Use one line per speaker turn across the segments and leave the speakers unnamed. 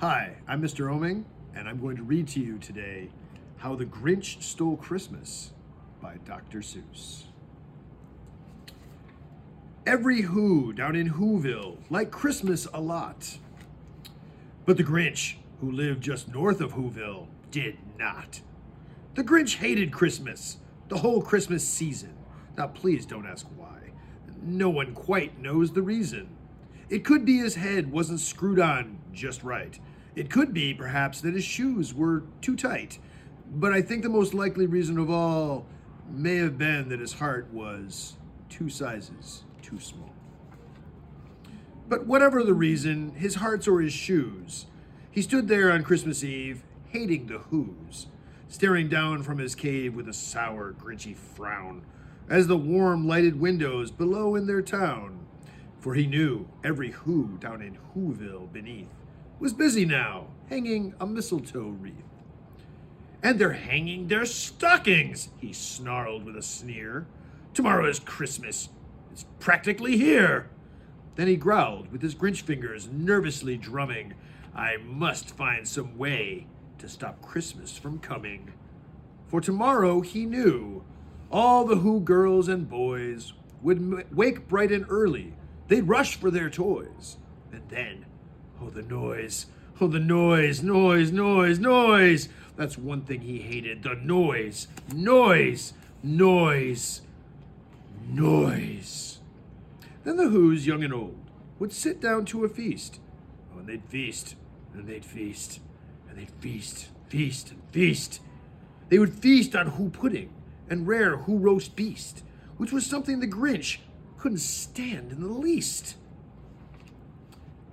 Hi, I'm Mr. Oeming, and I'm going to read to you today How the Grinch Stole Christmas by Dr. Seuss. Every Who down in Whoville liked Christmas a lot. But the Grinch, who lived just north of Whoville, did not. The Grinch hated Christmas, the whole Christmas season. Now, please don't ask why. No one quite knows the reason. It could be his head wasn't screwed on just right. It could be, perhaps, that his shoes were too tight. But I think the most likely reason of all may have been that his heart was 2 sizes too small. But whatever the reason, his hearts or his shoes, he stood there on Christmas Eve, hating the Whos, staring down from his cave with a sour, grinchy frown, as the warm, lighted windows below in their town. For he knew every Who down in Whoville beneath was busy now, hanging a mistletoe wreath. And they're hanging their stockings, he snarled with a sneer. Tomorrow is Christmas. It's practically here. Then he growled, with his Grinch fingers nervously drumming, I must find some way to stop Christmas from coming. For tomorrow, he knew, all the Who girls and boys would wake bright and early. They'd rush for their toys. And then, oh, the noise. Oh, the noise, noise, noise, noise. That's one thing he hated, the noise, noise, noise, noise. Then the Whos, young and old, would sit down to a feast. Oh, and they'd feast, and they'd feast, and they'd feast, feast, and feast. They would feast on Who pudding and rare Who roast beast, which was something the Grinch couldn't stand in the least.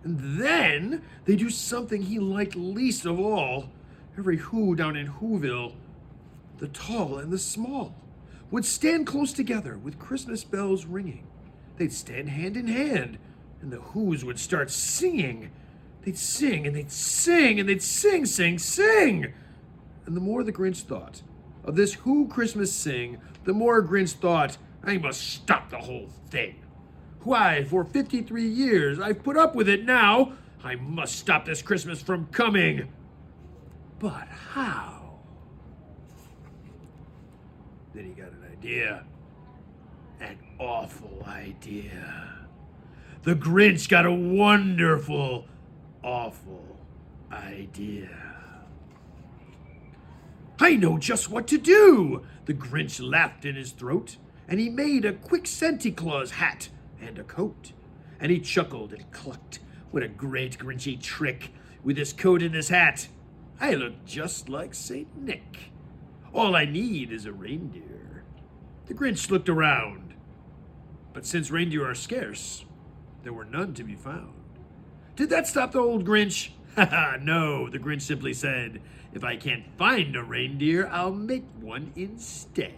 And then they do something he liked least of all. Every Who down in Whoville, the tall and the small, would stand close together with Christmas bells ringing. They'd stand hand in hand, and the Whos would start singing. They'd sing, and they'd sing, and they'd sing, sing, sing. And the more the Grinch thought of this Who Christmas sing, the more Grinch thought, I must stop the whole thing. Why, for 53 years I've put up with it now. I must stop this Christmas from coming. But how? Then he got an idea. An awful idea. The Grinch got a wonderful, awful idea. I know just what to do! The Grinch laughed in his throat, and he made a quick Santa Claus hat and a coat. And he chuckled and clucked. What a great Grinchy trick! With this coat and this hat, I look just like Saint Nick. All I need is a reindeer. The Grinch looked around, but since reindeer are scarce, there were none to be found. Did that stop the old Grinch? Ha ha, no, the Grinch simply said, if I can't find a reindeer, I'll make one instead.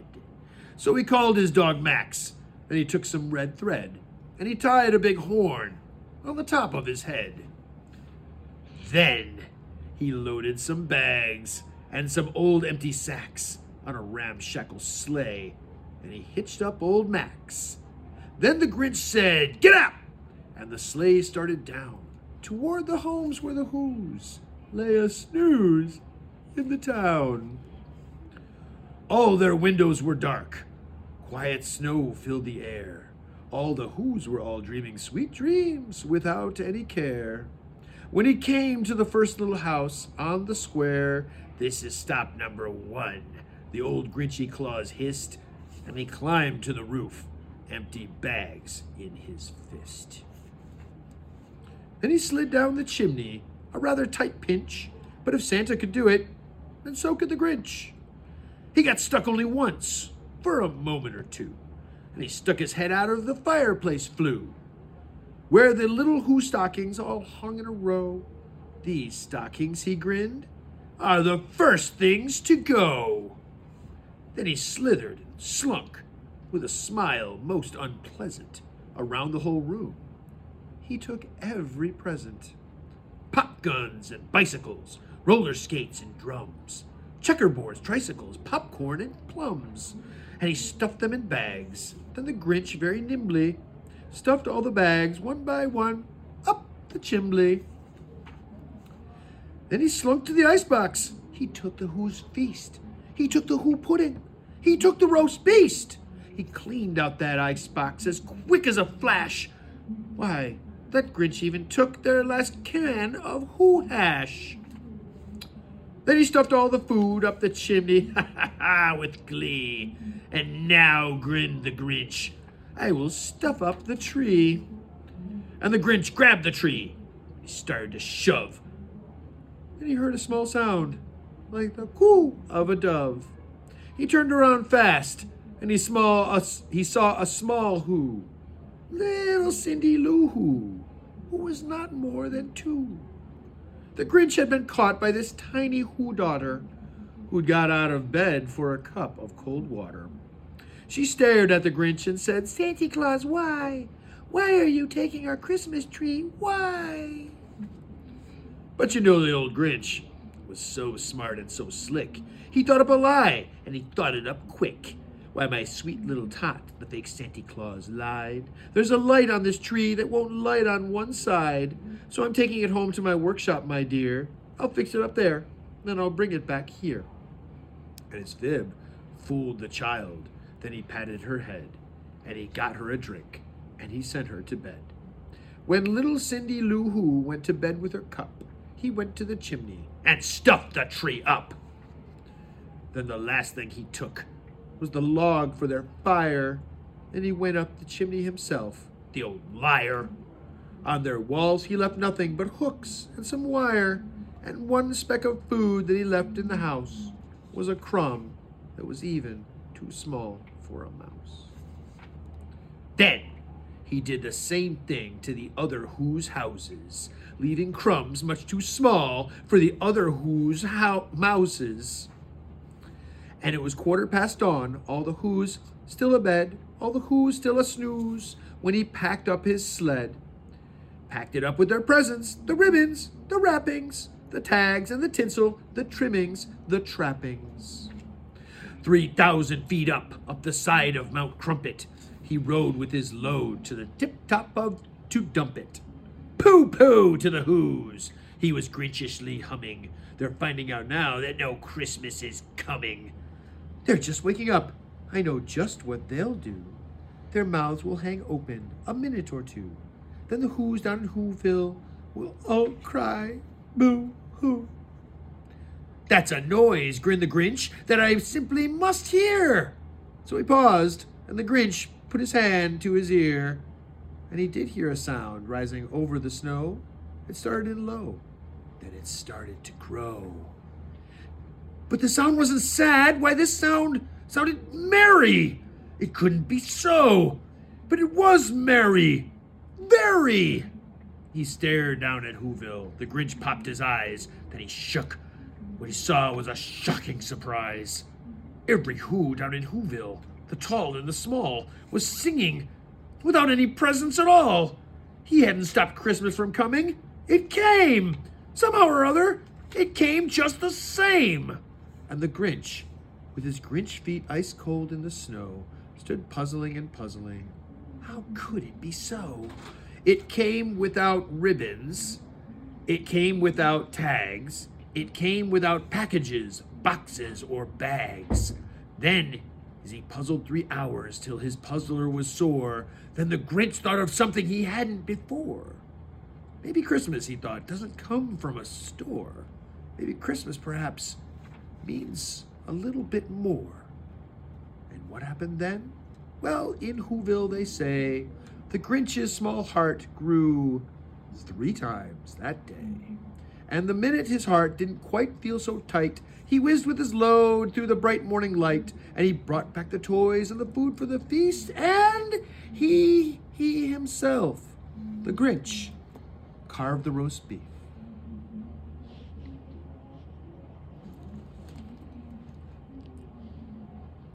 So he called his dog Max, and he took some red thread, and he tied a big horn on the top of his head. Then he loaded some bags and some old empty sacks on a ramshackle sleigh, and he hitched up old Max. Then the Grinch said, get out! And the sleigh started down toward the homes where the Whos lay a snooze in the town. All their windows were dark. Quiet snow filled the air. All the Whos were all dreaming sweet dreams without any care. When he came to the first little house on the square, this is stop number 1, the old Grinchy Claus hissed, and he climbed to the roof, empty bags in his fist. Then he slid down the chimney, a rather tight pinch, but if Santa could do it, then so could the Grinch. He got stuck only once, for a moment or two, and he stuck his head out of the fireplace flue, where the little Who stockings all hung in a row. These stockings, he grinned, are the first things to go. Then he slithered and slunk, with a smile most unpleasant, around the whole room. He took every present. Pop guns and bicycles, roller skates and drums, checkerboards, tricycles, popcorn and plums. And he stuffed them in bags. Then the Grinch very nimbly stuffed all the bags, one by one, up the chimbley. Then he slunk to the icebox. He took the Who's feast. He took the Who pudding. He took the roast beast. He cleaned out that icebox as quick as a flash. Why, that Grinch even took their last can of Who hash. Then he stuffed all the food up the chimney, with glee. And now, grinned the Grinch, I will stuff up the tree. And the Grinch grabbed the tree. He started to shove. Then he heard a small sound, like the coo of a dove. He turned around fast, and he saw a small Who. Little Cindy Lou who was not more than 2. The Grinch had been caught by this tiny Who daughter, who'd got out of bed for a cup of cold water. She stared at the Grinch and said, Santa Claus, why? Why are you taking our Christmas tree? Why? But you know the old Grinch was so smart and so slick. He thought up a lie, and he thought it up quick. Why, my sweet little tot, the fake Santa Claus lied. There's a light on this tree that won't light on one side. So I'm taking it home to my workshop, my dear. I'll fix it up there, then I'll bring it back here. And his fib fooled the child. Then he patted her head, and he got her a drink, and he sent her to bed. When little Cindy Lou Who went to bed with her cup, he went to the chimney and stuffed the tree up. Then the last thing he took was the log for their fire. Then he went up the chimney himself, the old liar. On their walls he left nothing but hooks and some wire, and one speck of food that he left in the house was a crumb that was even too small for a mouse. Then he did the same thing to the other Who's houses, leaving crumbs much too small for the other Who's mouses. And it was 1:15 dawn, all the Who's still abed, all the Who's still a snooze, when he packed up his sled. Packed it up with their presents, the ribbons, the wrappings, the tags and the tinsel, the trimmings, the trappings. 3,000 feet up the side of Mount Crumpet, he rode with his load to the tip-top of to dump it. Pooh-pooh to the Who's, he was Grinchishly humming. They're finding out now that no Christmas is coming. They're just waking up. I know just what they'll do. Their mouths will hang open a minute or two. Then the Who's down in Whoville will all cry, boo-hoo. That's a noise, grinned the Grinch, that I simply must hear. So he paused, and the Grinch put his hand to his ear, and he did hear a sound rising over the snow. It started in low, then it started to grow. But the sound wasn't sad. Why, this sound sounded merry. It couldn't be so, but it was merry. Very! He stared down at Whoville. The Grinch popped his eyes. Then he shook. What he saw was a shocking surprise. Every Who down in Whoville, the tall and the small, was singing without any presents at all. He hadn't stopped Christmas from coming. It came! Somehow or other, it came just the same. And the Grinch, with his Grinch feet ice cold in the snow, stood puzzling and puzzling. How could it be so? It came without ribbons. It came without tags. It came without packages, boxes, or bags. Then, as he puzzled 3 hours till his puzzler was sore, then the Grinch thought of something he hadn't before. Maybe Christmas, he thought, doesn't come from a store. Maybe Christmas, perhaps, means a little bit more. And what happened then? Well, in Whoville, they say, the Grinch's small heart grew 3 times that day. And the minute his heart didn't quite feel so tight, he whizzed with his load through the bright morning light, and he brought back the toys and the food for the feast, and he himself, the Grinch, carved the roast beef